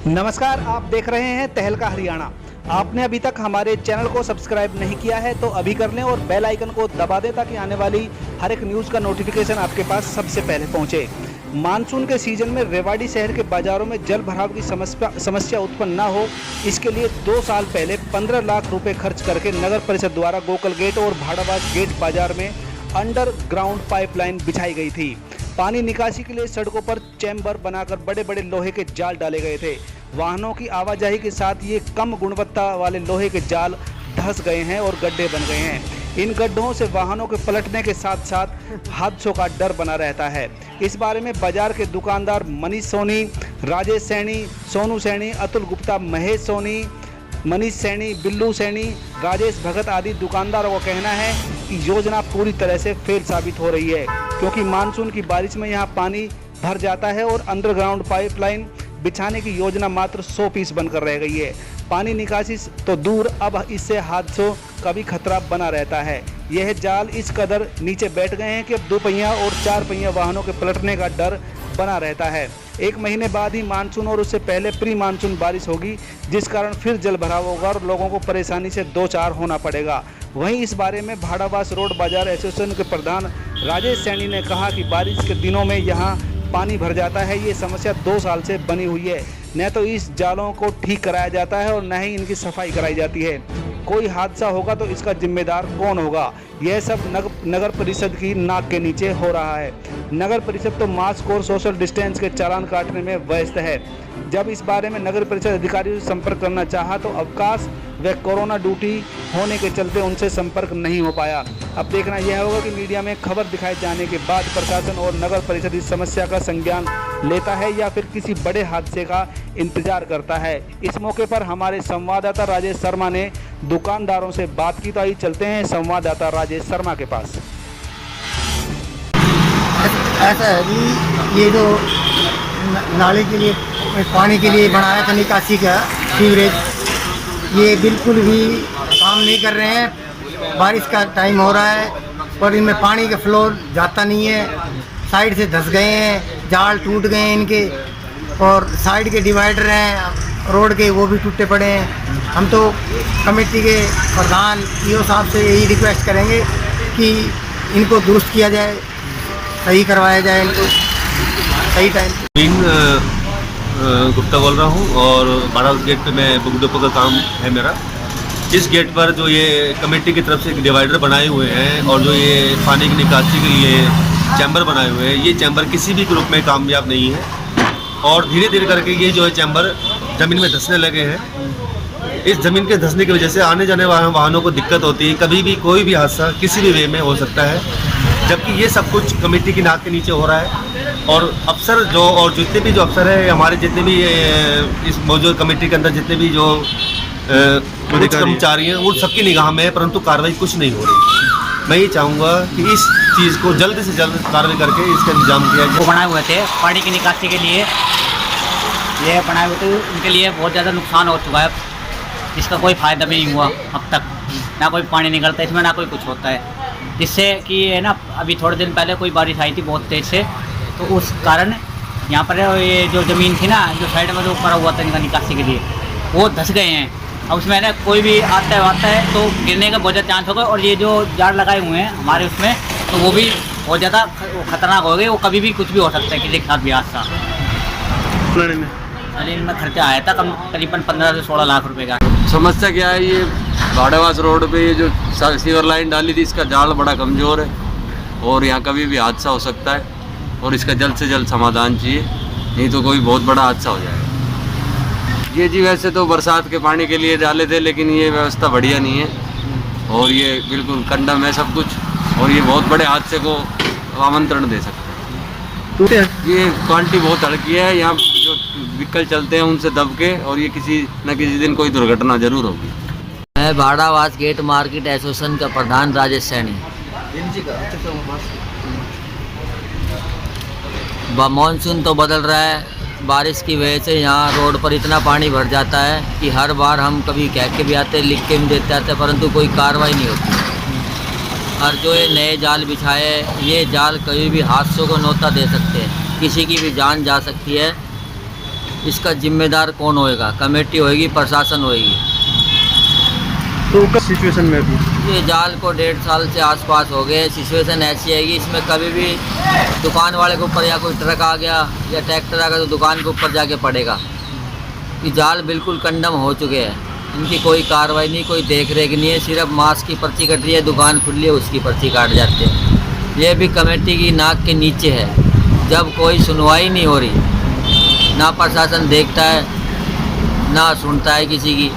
नमस्कार, आप देख रहे हैं तहलका हरियाणा। आपने अभी तक हमारे चैनल को सब्सक्राइब नहीं किया है तो अभी कर लें और बेल आइकन को दबा दें ताकि आने वाली हर एक न्यूज़ का नोटिफिकेशन आपके पास सबसे पहले पहुंचे। मानसून के सीजन में रेवाड़ी शहर के बाजारों में जल भराव की समस्या उत्पन्न न हो, इसके लिए 2 साल पहले 15 लाख रुपए खर्च करके नगर परिषद द्वारा गोकल गेट और भाड़ावास गेट बाजार में अंडरग्राउंड पाइपलाइन बिछाई गई थी। पानी निकासी के लिए सड़कों पर चैम्बर बनाकर बड़े बड़े लोहे के जाल डाले गए थे। वाहनों की आवाजाही के साथ ये कम गुणवत्ता वाले लोहे के जाल धंस गए हैं और गड्ढे बन गए हैं। इन गड्ढों से वाहनों के पलटने के साथ साथ हादसों का डर बना रहता है। इस बारे में बाजार के दुकानदार मनीष सोनी, राजेश सैनी, सोनू सैनी, अतुल गुप्ता, महेश सोनी, मनीष सैनी, बिल्लू सैनी, राजेश भगत आदि दुकानदारों का कहना है कि योजना पूरी तरह से फेल साबित हो रही है, क्योंकि मानसून की बारिश में यहां पानी भर जाता है और अंडरग्राउंड पाइपलाइन बिछाने की योजना मात्र 100 पीस बनकर रह गई है। पानी निकासी तो दूर, अब इससे हादसों का भी खतरा बना रहता है। यह जाल इस कदर नीचे बैठ गए हैं कि अब 2 पहिया और 4 पहिया वाहनों के पलटने का डर बना रहता है। 1 महीने बाद ही मानसून और उससे पहले प्री मानसून बारिश होगी, जिस कारण फिर जल भराव होगा और लोगों को परेशानी से दो चार होना पड़ेगा। वहीं इस बारे में भाड़ावास रोड बाजार एसोसिएशन के प्रधान राजेश सैनी ने कहा कि बारिश के दिनों में यहाँ पानी भर जाता है। ये समस्या 2 साल से बनी हुई है। न तो इस जालों को ठीक कराया जाता है और न ही इनकी सफाई कराई जाती है। कोई हादसा होगा तो इसका जिम्मेदार कौन होगा? यह सब नगर परिषद की नाक के नीचे हो रहा है। नगर परिषद तो मास्क और सोशल डिस्टेंस के चालान काटने में व्यस्त है। जब इस बारे में नगर परिषद अधिकारियों से संपर्क करना चाहा तो अवकाश व कोरोना ड्यूटी होने के चलते उनसे संपर्क नहीं हो पाया। अब देखना यह होगा कि मीडिया में खबर दिखाए जाने के बाद प्रशासन और नगर परिषद इस समस्या का संज्ञान लेता है या फिर किसी बड़े हादसे का इंतजार करता है। इस मौके पर हमारे संवाददाता राजेश शर्मा ने दुकानदारों से बात की, तो आइए चलते हैं संवाददाता राजेश शर्मा के पास। ऐसा है कि ये जो नाले के लिए पानी के लिए बनाया था निकासी का सीवरेज, ये बिल्कुल भी काम नहीं कर रहे हैं। बारिश का टाइम हो रहा है और इनमें पानी का फ्लो जाता नहीं है। साइड से धंस गए हैं, जाल टूट गए हैं इनके, और साइड के डिवाइडर हैं रोड के, वो भी टूटे पड़े हैं। हम तो कमेटी के प्रधान ईओ साहब से यही रिक्वेस्ट करेंगे कि इनको दुरुस्त किया जाए, सही करवाया जाए इनको सही टाइम। गुप्ता बोल रहा हूँ और भाड़ावास गेट पे मैं बुक डिपो का काम है मेरा। इस गेट पर जो ये कमेटी की तरफ से एक डिवाइडर बनाए हुए हैं और जो ये पानी की निकासी के लिए चैम्बर बनाए हुए हैं, ये चैम्बर किसी भी ग्रुप में कामयाब नहीं है और धीरे धीरे करके ये जो है चैम्बर ज़मीन में धंसने लगे हैं। इस ज़मीन के धंसने की वजह से आने जाने वाले वाहनों को दिक्कत होती है। कभी भी कोई भी हादसा किसी भी वे में हो सकता है, जबकि ये सब कुछ कमेटी की नाक के नीचे हो रहा है। और अफसर जो और जितने भी जो अफसर है, हमारे जितने भी इस मौजूद कमेटी के अंदर जितने भी जो कर्मचारी हैं, वो सबकी निगाह में है, परंतु कार्रवाई कुछ नहीं हो रही। मैं ये चाहूँगा कि इस चीज़ को जल्द से जल्द कार्रवाई करके इसका इंतजाम किया जाए। वो बनाए हुए थे पानी की निकासी के लिए, ये बनाए हुए थे, उनके लिए बहुत ज़्यादा नुकसान हो चुका है। इसका कोई फ़ायदा भी नहीं हुआ अब तक, ना कोई पानी निकलता है इसमें, ना कोई कुछ होता है। जिससे कि ये ना अभी थोड़े दिन पहले कोई बारिश आई थी बहुत तेज़ से, तो उस कारण यहाँ पर ये जो ज़मीन थी ना, जो साइड में जो पड़ा हुआ था इनका निकासी के लिए, वो धंस गए हैं। अब उसमें ना कोई भी आता है तो गिरने का बहुत ज़्यादा चांस होगा। और ये जो जाल लगाए हुए हैं हमारे उसमें, तो वो भी बहुत ज़्यादा खतरनाक हो गए। वो कभी भी कुछ भी हो सकता है, किसी के साथ भी हादसा। अरे इनमें खर्चा आया था करीबन 15 से 16 लाख रुपए का। समस्या क्या है, ये भाड़ावास रोड पे ये जो सीवर लाइन डाली थी, इसका जाल बड़ा कमज़ोर है और यहाँ कभी भी हादसा हो सकता है और इसका जल्द से जल्द समाधान चाहिए, नहीं तो कोई बहुत बड़ा हादसा हो जाएगा। ये जी वैसे तो बरसात के पानी के लिए डाले थे, लेकिन ये व्यवस्था बढ़िया नहीं है और ये बिल्कुल कंडम है सब कुछ, और ये बहुत बड़े हादसे को आमंत्रण दे सकते हैं। ये क्वालिटी बहुत हल्की है, यहाँ जो व्हीकल चलते हैं उनसे दब के, और ये किसी न किसी दिन कोई दुर्घटना जरूर होगी। मैं भाड़ावास गेट मार्केट एसोसिएशन का प्रधान राजेश सैनी। मानसून तो बदल रहा है, बारिश की वजह से यहाँ रोड पर इतना पानी भर जाता है कि हर बार हम कभी कह के भी आते हैं, लिख के भी देते आते हैं, परंतु कोई कार्रवाई नहीं होती। और जो ये नए जाल बिछाए, ये जाल कभी भी हादसों को न्योता दे सकते हैं, किसी की भी जान जा सकती है। इसका जिम्मेदार कौन होएगा? कमेटी होएगी, प्रशासन होएगी। तो क्या सिचुएशन में अभी? ये जाल को 1.5 साल से आसपास हो गए। सिचुएशन ऐसी है कि इसमें कभी भी दुकान वाले के ऊपर या कोई ट्रक आ गया या ट्रैक्टर आ गया तो दुकान के ऊपर जाके पड़ेगा। ये जाल बिल्कुल कंडम हो चुके हैं। इनकी कोई कार्रवाई नहीं, कोई देख रेख नहीं है। सिर्फ मास की पर्ची कट रही है, दुकान खुली है उसकी पर्ची काट जाते हैं। ये भी कमेटी की नाक के नीचे है। जब कोई सुनवाई नहीं हो रही, ना प्रशासन देखता है ना सुनता है किसी की,